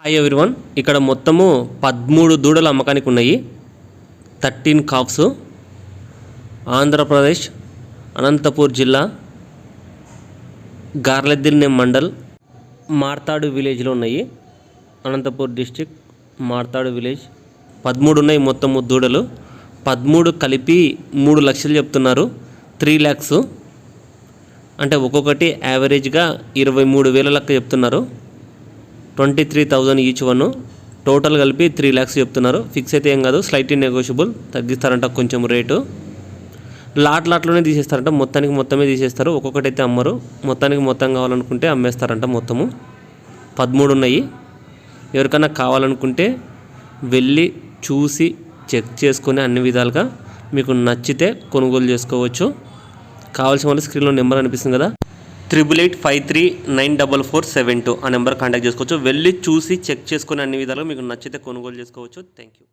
Hi everyone, ఇక్కడ మొత్తము 13 దూడలు అమ్మకానికి ఉన్నాయి. 13 కాఫ్స్. ఆంధ్రప్రదేశ్ అనంతపూర్ జిల్లా గార్లెద్దిన్నే మండల్ మార్తాడు విలేజ్లో ఉన్నాయి. Anantapur district మార్తాడు village. 13 ఉన్నాయి మొత్తము దూడలు. 13 కలిపి 3 లక్షలు చెప్తున్నారు. 3 lakhs అంటే ఒక్కొక్కటి యావరేజ్గా 23,000 లెక్క చెప్తున్నారు. 23,000 ఈచ్ వన్. టోటల్ కలిపి 3 lakhs చెప్తున్నారు. ఫిక్స్ అయితే ఏం కాదు, స్లైట్లీ నెగోషియబుల్, తగ్గిస్తారంట కొంచెం రేటు. లాట్లోనే తీసేస్తారంట, మొత్తమే తీసేస్తారు. ఒక్కొక్కటి అయితే అమ్మరు, మొత్తం కావాలనుకుంటే అమ్మేస్తారంట. మొత్తము 13 ఉన్నాయి. ఎవరికైనా కావాలనుకుంటే వెళ్ళి చూసి చెక్ చేసుకొని అన్ని విధాలుగా మీకు నచ్చితే కొనుగోలు చేసుకోవచ్చు. కావాల్సిన వాళ్ళు స్క్రీన్లో నెంబర్ అనిపిస్తుంది కదా, 8853394472 ఆ నెంబర్ కాంటాక్ట్ చేసుకోవచ్చు. వెళ్ళి చూసి చెక్ చేసుకొని అన్ని విధాలుగా మీకు నచ్చితే కొనుగోలు చేసుకోవచ్చు. Thank you.